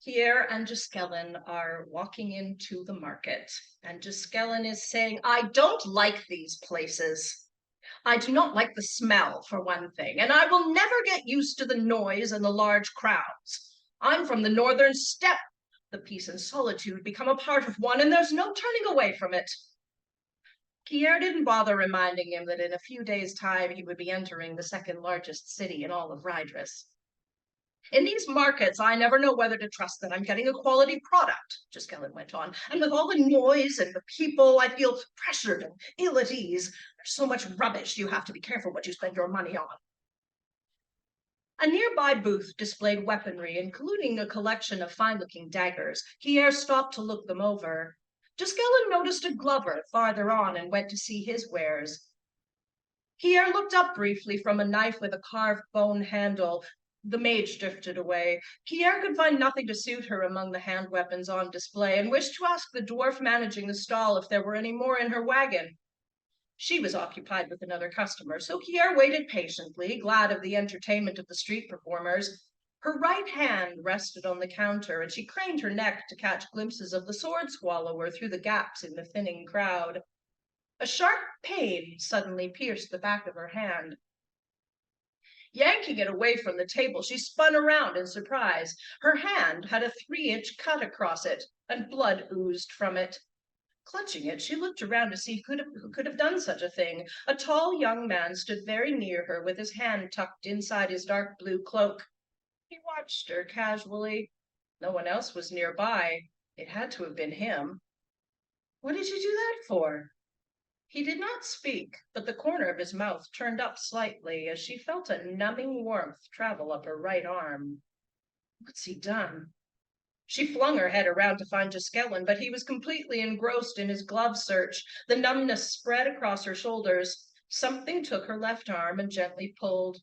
Kier and Gisela are walking into the market, and Gisela is saying, I don't like these places. I do not like the smell, for one thing, and I will never get used to the noise and the large crowds. I'm from the northern steppe. The peace and solitude become a part of one, and there's no turning away from it. Kier didn't bother reminding him that in a few days' time he would be entering the 2nd largest city in all of Rydris. In these markets, I never know whether to trust that I'm getting a quality product, Gisela went on. And with all the noise and the people, I feel pressured and ill at ease. There's so much rubbish, you have to be careful what you spend your money on. A nearby booth displayed weaponry, including a collection of fine-looking daggers. Kier stopped to look them over. Gisela noticed a glover farther on and went to see his wares. Kier looked up briefly from a knife with a carved bone handle. The mage drifted away. Kier could find nothing to suit her among the hand weapons on display, and wished to ask the dwarf managing the stall if there were any more in her wagon. She was occupied with another customer, so Kier waited patiently, glad of the entertainment of the street performers. Her right hand rested on the counter, and she craned her neck to catch glimpses of the sword swallower through the gaps in the thinning crowd. A sharp pain suddenly pierced the back of her hand. Yanking it away from the table, she spun around in surprise. Her hand had a 3-inch cut across it, and blood oozed from it. Clutching it, she looked around to see who could have done such a thing. A tall young man stood very near her with his hand tucked inside his dark blue cloak. He watched her casually. No one else was nearby. It had to have been him. What did you do that for? He did not speak, but the corner of his mouth turned up slightly as she felt a numbing warmth travel up her right arm. What's he done? She flung her head around to find Gisela, but he was completely engrossed in his glove search. The numbness spread across her shoulders. Something took her left arm and gently pulled.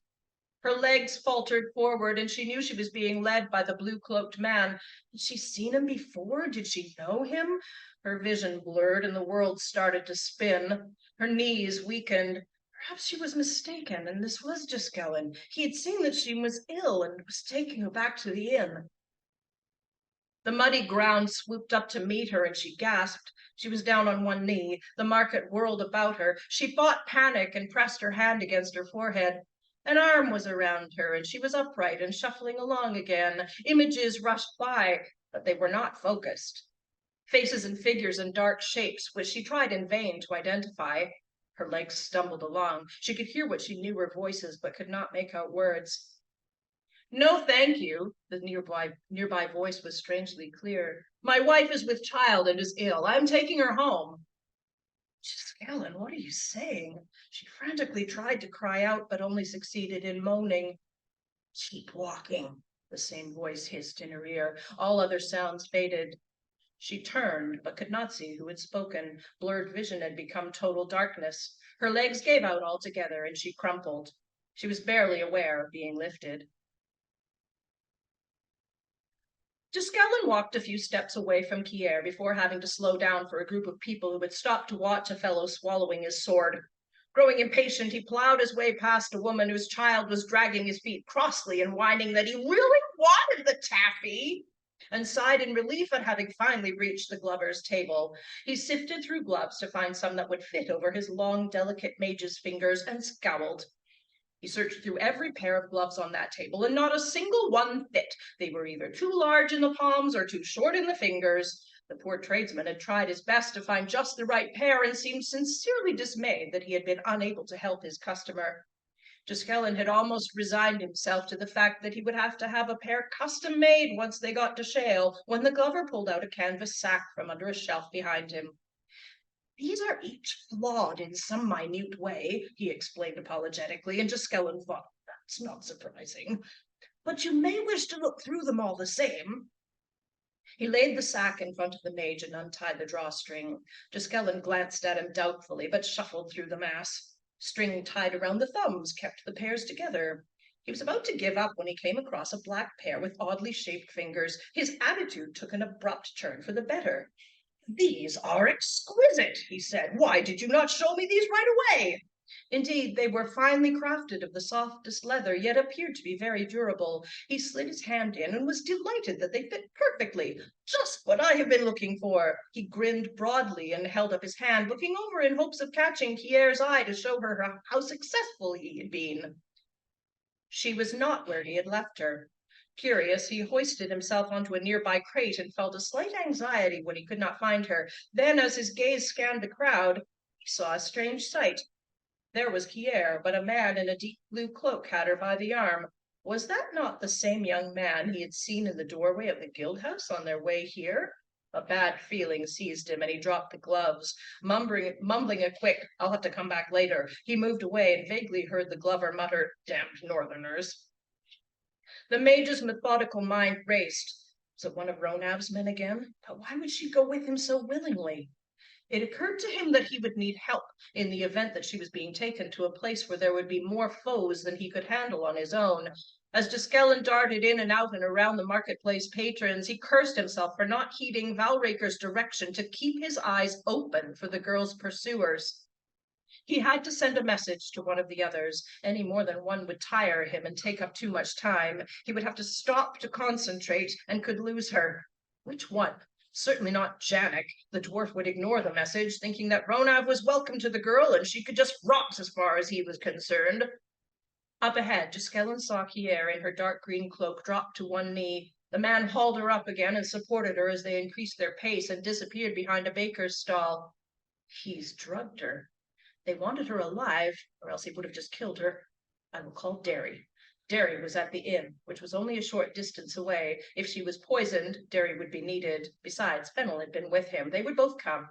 Her legs faltered forward, and she knew she was being led by the blue-cloaked man. Had she seen him before? Did she know him? Her vision blurred, and the world started to spin. Her knees weakened. Perhaps she was mistaken, and this was Gisela. He had seen that she was ill and was taking her back to the inn. The muddy ground swooped up to meet her, and she gasped. She was down on one knee. The market whirled about her. She fought panic and pressed her hand against her forehead. An arm was around her, and she was upright and shuffling along again. Images rushed by, but they were not focused. Faces and figures and dark shapes, which she tried in vain to identify. Her legs stumbled along. She could hear what she knew were voices, but could not make out words. No, thank you. The nearby voice was strangely clear. My wife is with child and is ill. I'm taking her home. Gisela, what are you saying? She frantically tried to cry out, but only succeeded in moaning. Keep walking, the same voice hissed in her ear. All other sounds faded. She turned, but could not see who had spoken. Blurred vision had become total darkness. Her legs gave out altogether, and she crumpled. She was barely aware of being lifted. Gisela walked a few steps away from Kier before having to slow down for a group of people who had stopped to watch a fellow swallowing his sword. Growing impatient, he plowed his way past a woman whose child was dragging his feet crossly and whining that he really wanted the taffy, and sighed in relief at having finally reached the glover's table. He sifted through gloves to find some that would fit over his long, delicate mage's fingers and scowled. He searched through every pair of gloves on that table, and not a single one fit. They were either too large in the palms or too short in the fingers. The poor tradesman had tried his best to find just the right pair and seemed sincerely dismayed that he had been unable to help his customer. Gisela had almost resigned himself to the fact that he would have to have a pair custom made once they got to Shale, when the glover pulled out a canvas sack from under a shelf behind him. These are each flawed in some minute way, he explained apologetically, and Gisela thought, that's not surprising. But you may wish to look through them all the same. He laid the sack in front of the mage and untied the drawstring. Gisela glanced at him doubtfully, but shuffled through the mass. String tied around the thumbs kept the pairs together. He was about to give up when he came across a black pair with oddly shaped fingers. His attitude took an abrupt turn for the better. These are exquisite, he said. Why did you not show me these right away? Indeed, they were finely crafted of the softest leather, yet appeared to be very durable. He slid his hand in and was delighted that they fit perfectly. Just what I have been looking for. He grinned broadly and held up his hand, looking over in hopes of catching Pierre's eye to show her how successful he had been. She was not where he had left her. Curious, he hoisted himself onto a nearby crate and felt a slight anxiety when he could not find her. Then, as his gaze scanned the crowd, he saw a strange sight. There was Pierre, but a man in a deep blue cloak had her by the arm. Was that not the same young man he had seen in the doorway of the guild house on their way here? A bad feeling seized him, and he dropped the gloves. Mumbling a quick, I'll have to come back later, he moved away and vaguely heard the glover mutter, damned northerners. The mage's methodical mind raced. Was it one of Ronav's men again? But why would she go with him so willingly? It occurred to him that he would need help in the event that she was being taken to a place where there would be more foes than he could handle on his own. As Gisela darted in and out and around the marketplace patrons, he cursed himself for not heeding Valraker's direction to keep his eyes open for the girl's pursuers. He had to send a message to one of the others. Any more than one would tire him and take up too much time. He would have to stop to concentrate and could lose her. Which one? Certainly not Janek. The dwarf would ignore the message, thinking that Ronav was welcome to the girl and she could just rot as far as he was concerned. Up ahead, Gisela saw Pierre in her dark green cloak drop to one knee. The man hauled her up again and supported her as they increased their pace and disappeared behind a baker's stall. He's drugged her. They wanted her alive, or else he would have just killed her. I will call Derry. Derry was at the inn, which was only a short distance away. If she was poisoned, Derry would be needed. Besides, Fennel had been with him. They would both come.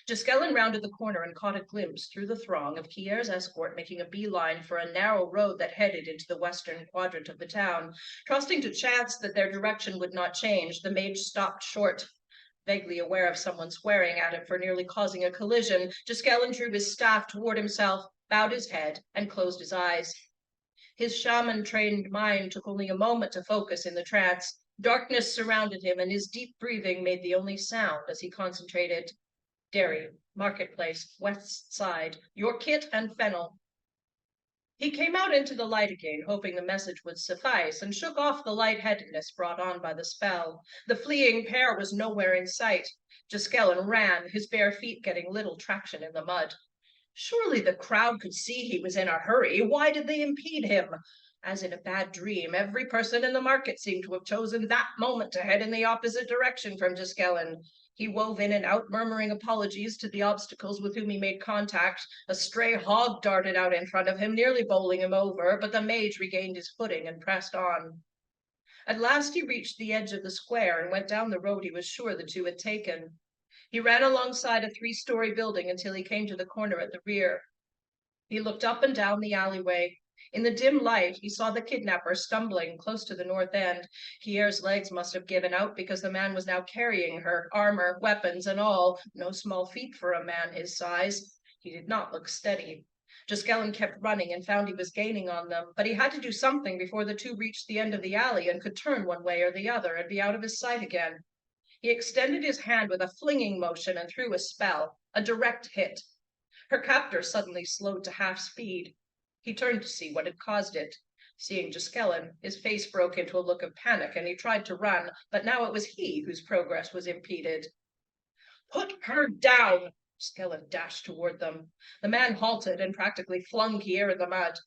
Gisela rounded the corner and caught a glimpse through the throng of Pierre's escort making a beeline for a narrow road that headed into the western quadrant of the town. Trusting to chance that their direction would not change, the mage stopped short. Vaguely aware of someone swearing at him for nearly causing a collision, Gisela drew his staff toward himself, bowed his head, and closed his eyes. His shaman-trained mind took only a moment to focus in the trance. Darkness surrounded him, and his deep breathing made the only sound as he concentrated. Derry, Marketplace, West Side, your kit and Fennel. He came out into the light again, hoping the message would suffice, and shook off the lightheadedness brought on by the spell. The fleeing pair was nowhere in sight. Gisela ran, his bare feet getting little traction in the mud. Surely the crowd could see he was in a hurry. Why did they impede him? As in a bad dream, every person in the market seemed to have chosen that moment to head in the opposite direction from Gisela. He wove in and out, murmuring apologies to the obstacles with whom he made contact. A stray hog darted out in front of him, nearly bowling him over, but the mage regained his footing and pressed on. At last he reached the edge of the square and went down the road he was sure the two had taken. He ran alongside a 3-story building until he came to the corner at the rear. He looked up and down the alleyway. In the dim light, he saw the kidnapper stumbling close to the north end. Pierre's legs must have given out because the man was now carrying her, armor, weapons, and all. No small feat for a man his size. He did not look steady. Gisela kept running and found he was gaining on them, but he had to do something before the two reached the end of the alley and could turn one way or the other and be out of his sight again. He extended his hand with a flinging motion and threw a spell, a direct hit. Her captor suddenly slowed to half speed. He turned to see what had caused it. Seeing Gisela, his face broke into a look of panic, and he tried to run, but now it was he whose progress was impeded. Put her down! Gisela dashed toward them. The man halted and practically flung Kier in the mud.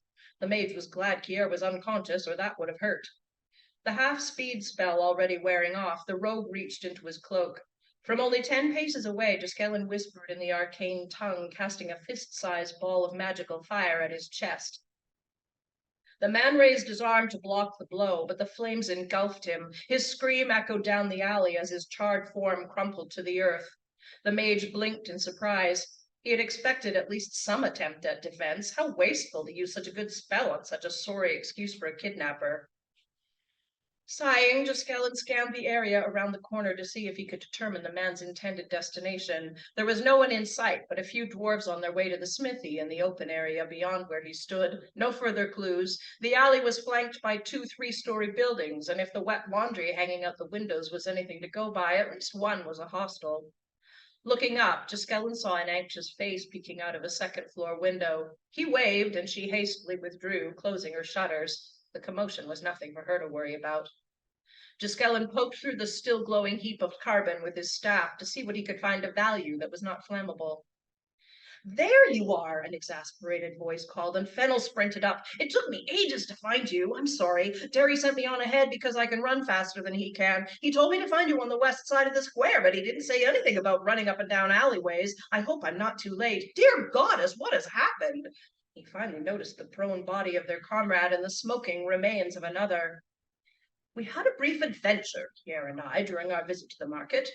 The mage was glad Kier was unconscious, or that would have hurt. The half-speed spell already wearing off, the rogue reached into his cloak. From only 10 paces away, Gisela whispered in the arcane tongue, casting a fist-sized ball of magical fire at his chest. The man raised his arm to block the blow, but the flames engulfed him. His scream echoed down the alley as his charred form crumpled to the earth. The mage blinked in surprise. He had expected at least some attempt at defense. How wasteful to use such a good spell on such a sorry excuse for a kidnapper. Sighing, Gisela scanned the area around the corner to see if he could determine the man's intended destination. There was no one in sight, but a few dwarves on their way to the smithy in the open area beyond where he stood. No further clues. The alley was flanked by 2 3-story buildings, and if the wet laundry hanging out the windows was anything to go by, at least one was a hostel. Looking up, Gisela saw an anxious face peeking out of a second-floor window. He waved, and she hastily withdrew, closing her shutters. The commotion was nothing for her to worry about. Gisela poked through the still glowing heap of carbon with his staff to see what he could find of value that was not flammable. There you are, an exasperated voice called, and Fennel sprinted up. It took me ages to find you. I'm sorry. Derry sent me on ahead because I can run faster than he can. He told me to find you on the west side of the square, but he didn't say anything about running up and down alleyways. I hope I'm not too late. Dear goddess, what has happened? He finally noticed the prone body of their comrade and the smoking remains of another. We had a brief adventure, Pierre and I, during our visit to the market.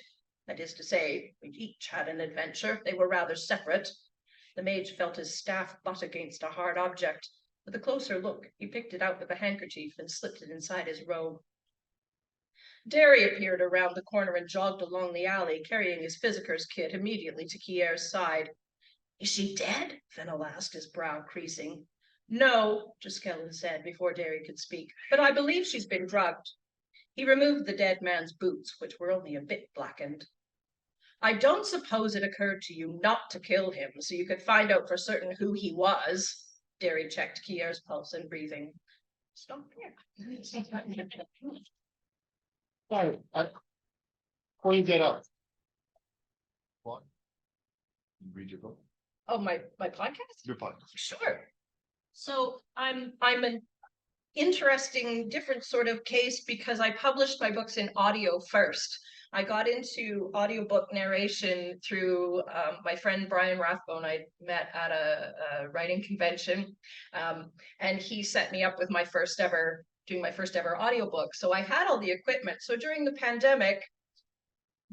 That is to say, we each had an adventure. They were rather separate. The mage felt his staff butt against a hard object. With a closer look, he picked it out with a handkerchief and slipped it inside his robe. Derry appeared around the corner and jogged along the alley, carrying his physicker's kit immediately to Kier's side. Is she dead? Fennel asked, his brow creasing. No, Gisela said before Derry could speak, but I believe she's been drugged. He removed the dead man's boots, which were only a bit blackened. I don't suppose it occurred to you not to kill him so you could find out for certain who he was. Derry checked Kier's pulse and breathing. Stop here. Sorry, before you get up. What? You read your book? Oh, my podcast? Your podcast. Sure. So I'm an interesting, different sort of case because I published my books in audio first. I got into audiobook narration through my friend Brian Rathbone I met at a writing convention, and he set me up with doing my first ever audiobook. So I had all the equipment. So during the pandemic,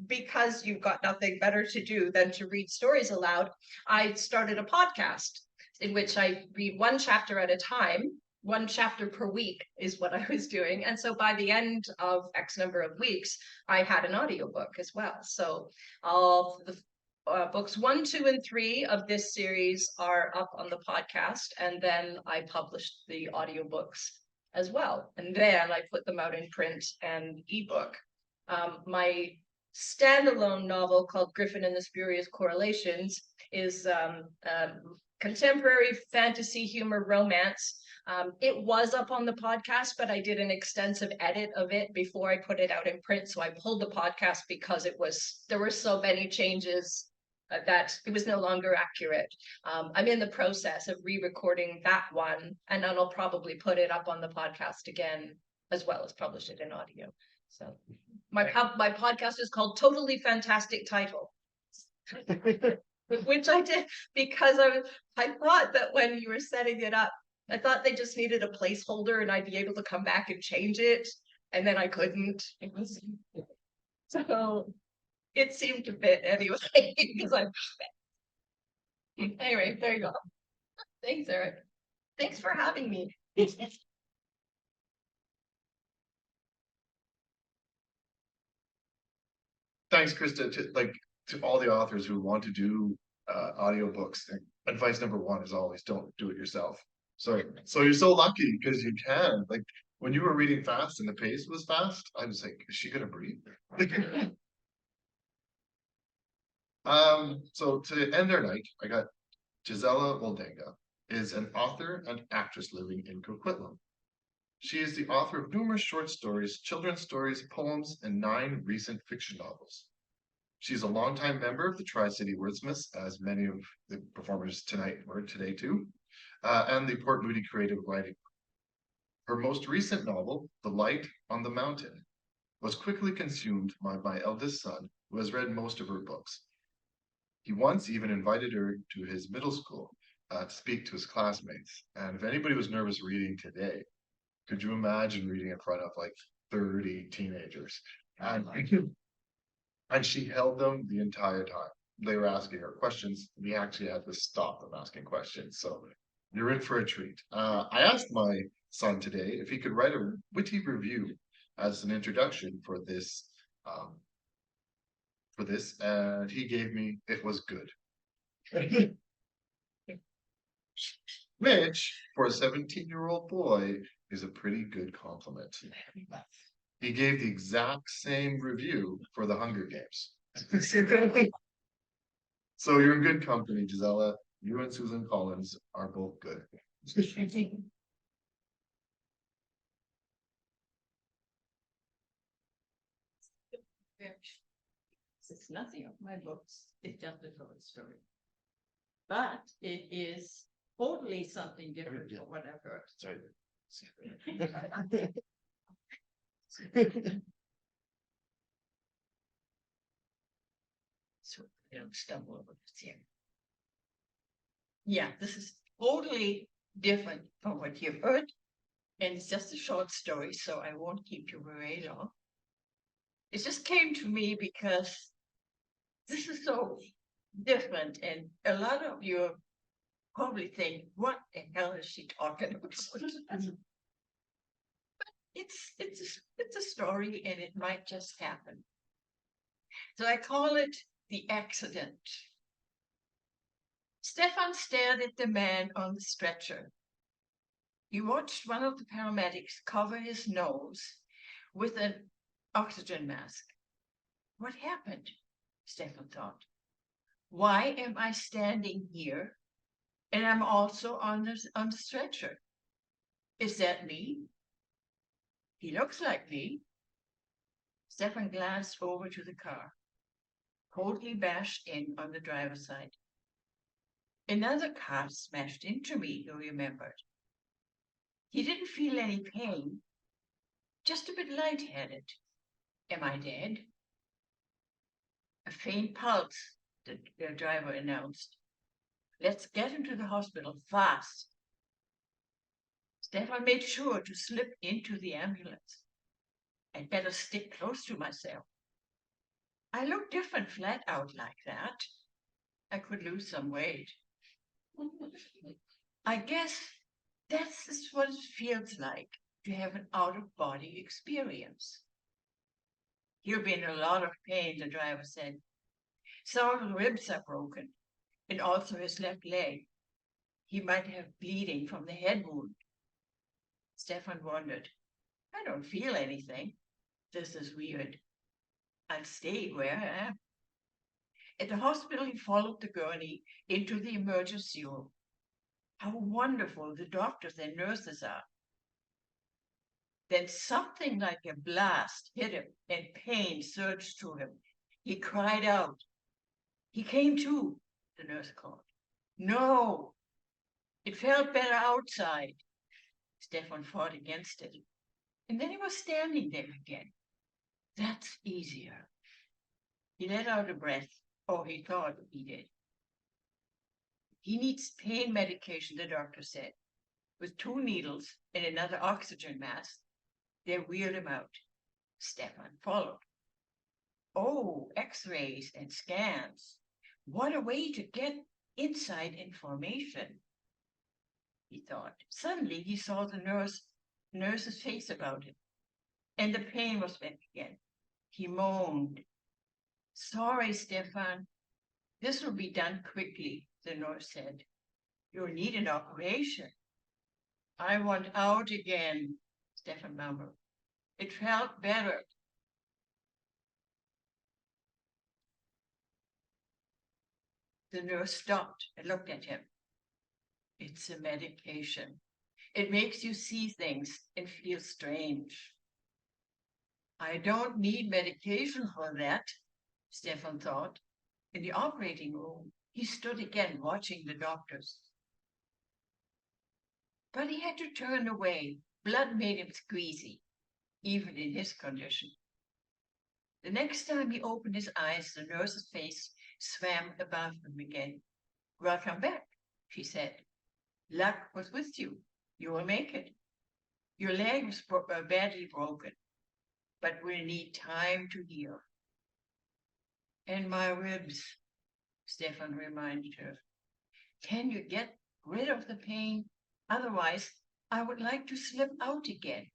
because you've got nothing better to do than to read stories aloud, I started a podcast in which I read 1 chapter at a time. 1 chapter per week is what I was doing. And so by the end of X number of weeks, I had an audiobook as well. So all the books 1, 2, and 3 of this series are up on the podcast. And then I published the audiobooks as well. And then I put them out in print and ebook. My standalone novel called Griffin and the Spurious Correlations is contemporary fantasy humor romance. It was up on the podcast, but I did an extensive edit of it before I put it out in print. So I pulled the podcast because there were so many changes that it was no longer accurate. I'm in the process of re-recording that one, and then I'll probably put it up on the podcast again, as well as publish it in audio. So my podcast is called Totally Fantastic Title. Which I did because I thought that when you were setting it up, I thought they just needed a placeholder and I'd be able to come back and change it, and then I couldn't. So it seemed to fit anyway because anyway, there you go. Thanks, Erik. Thanks for having me. Thanks, Krista. To all the authors who want to do audiobooks, advice number 1 is always don't do it yourself. So you're so lucky because you can. Like when you were reading fast and the pace was fast, I was like, is she gonna breathe? So to end our night, I got Gisela Woldenga is an author and actress living in Coquitlam. She is the author of numerous short stories, children's stories, poems, and 9 recent fiction novels. She's a longtime member of the Tri-City Wordsmiths, as many of the performers tonight were today too, and the Port Moody Creative Writing. Her most recent novel, The Light on the Mountain, was quickly consumed by my eldest son, who has read most of her books. He once even invited her to his middle school to speak to his classmates. And if anybody was nervous reading today, could you imagine reading in front of like 30 teenagers? And she held them the entire time. They were asking her questions. We actually had to stop them asking questions. So you're in for a treat. I asked my son today if he could write a witty review as an introduction for this, and he gave me, it was good. Which, for a 17-year-old boy, is a pretty good compliment. He gave the exact same review for the Hunger Games. So you're in good company, Gisela. You and Susan Collins are both good. It's nothing of my books, it's just a short story. But it is totally something different from what I've heard. Sorry. So I don't stumble over this here. Yeah, this is totally different from what you've heard. And it's just a short story, so I won't keep you very long. It just came to me because this is so different, and a lot of you probably think, what the hell is she talking about? But it's a story, and it might just happen. So I call it The Accident. Stefan stared at the man on the stretcher. He watched one of the paramedics cover his nose with an oxygen mask. What happened? Stefan thought. Why am I standing here and I'm also on the stretcher? Is that me? He looks like me. Stefan glanced over to the car, coldly bashed in on the driver's side. Another car smashed into me, he remembered. He didn't feel any pain, just a bit lightheaded. Am I dead? A faint pulse, the driver announced. Let's get him to the hospital fast. Stefan made sure to slip into the ambulance. I'd better stick close to myself. I look different flat out like that. I could lose some weight. I guess that's what it feels like to have an out-of-body experience. He'll be in a lot of pain, the driver said. Some of his ribs are broken, and also his left leg. He might have bleeding from the head wound. Stefan wondered. I don't feel anything. This is weird. I'll stay where I am. At the hospital, he followed the gurney into the emergency room. How wonderful the doctors and nurses are. Then something like a blast hit him, and pain surged through him. He cried out. He came to, the nurse called. No, it felt better outside. Stefan fought against it. And then he was standing there again. That's easier. He let out a breath, or he thought he did. He needs pain medication, the doctor said. With 2 needles and another oxygen mask, they wheeled him out. Stefan followed. Oh, x-rays and scans. What a way to get inside information, he thought. Suddenly he saw the nurse's face about him, and the pain was back again. He moaned. Sorry, Stefan. This will be done quickly, the nurse said. You'll need an operation. I want out again, Stefan murmured. It felt better. The nurse stopped and looked at him. It's a medication. It makes you see things and feel strange. I don't need medication for that, Stefan thought. In the operating room, he stood again watching the doctors. But he had to turn away. Blood made him squeezy, even in his condition. The next time he opened his eyes, the nurse's face swam above him again. Welcome back, she said. Luck was with you. You will make it. Your leg was badly broken, but will need time to heal. And my ribs, Stefan reminded her. Can you get rid of the pain? Otherwise, I would like to slip out again.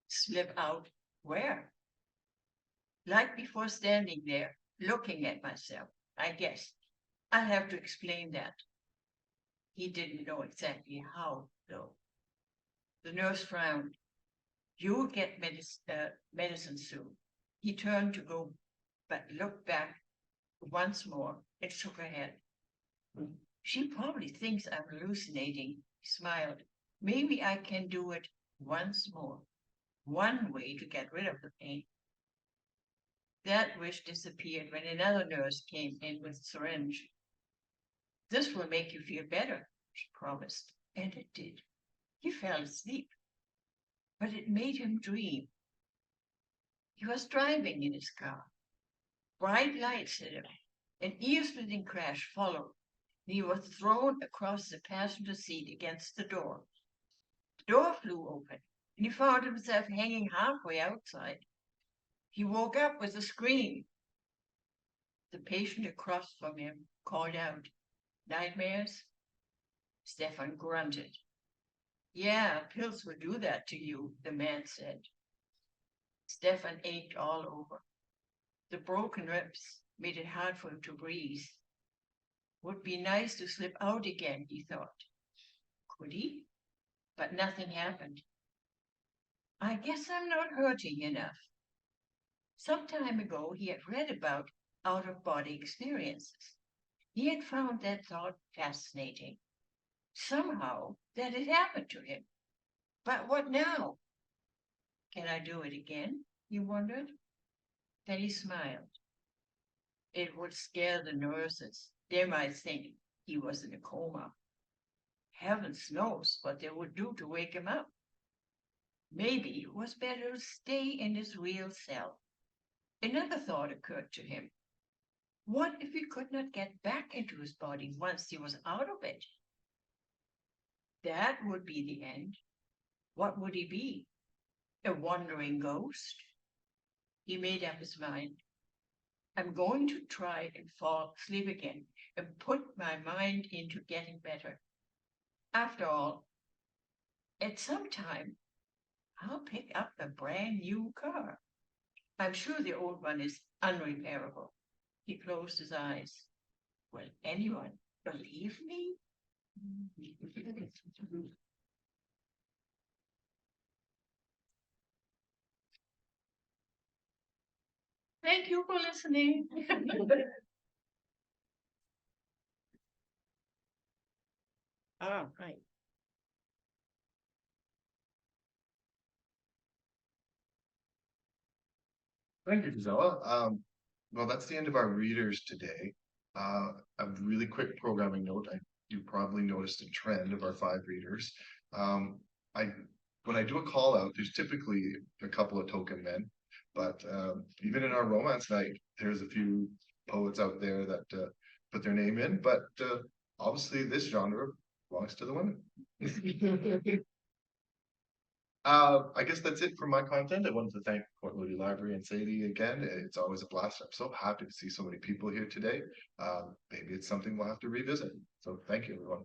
Slip out where? Like before standing there, looking at myself, I guess. I'll have to explain that. He didn't know exactly how, though. The nurse frowned. You'll get medicine soon. He turned to go, but looked back once more and shook her head. She probably thinks I'm hallucinating, he smiled. Maybe I can do it once more. One way to get rid of the pain. That wish disappeared when another nurse came in with a syringe. This will make you feel better, she promised, and it did. He fell asleep, but it made him dream. He was driving in his car. Bright lights hit him. An ear-splitting crash followed. He was thrown across the passenger seat against the door. The door flew open, and he found himself hanging halfway outside. He woke up with a scream. The patient across from him called out, "Nightmares?" Stefan grunted. "Yeah, pills will do that to you," the man said. Stefan ached all over. The broken ribs made it hard for him to breathe. Would be nice to slip out again, he thought. Could he? But nothing happened. I guess I'm not hurting enough. Some time ago, he had read about out-of-body experiences. He had found that thought fascinating. Somehow, that had happened to him. But what now? Can I do it again? He wondered. Then he smiled. It would scare the nurses. They might think he was in a coma. Heavens knows what they would do to wake him up. Maybe it was better to stay in his real self. Another thought occurred to him. What if he could not get back into his body once he was out of it? That would be the end. What would he be? A wandering ghost? He made up his mind. I'm going to try and fall asleep again and put my mind into getting better. After all, at some time, I'll pick up a brand new car. I'm sure the old one is unrepairable. He closed his eyes. Will anyone believe me? Thank you for listening. All right. Thank you, Gisela. Well, that's the end of our readers today. A really quick programming note. You probably noticed a trend of our 5 readers. When I do a call out, there's typically a couple of token men, but even in our romance night, there's a few poets out there that put their name in, but obviously this genre belongs to the women. I guess that's it for my content. I wanted to thank Port Moody Library and Sadie again. It's always a blast. I'm so happy to see so many people here today. Maybe it's something we'll have to revisit. So thank you, everyone.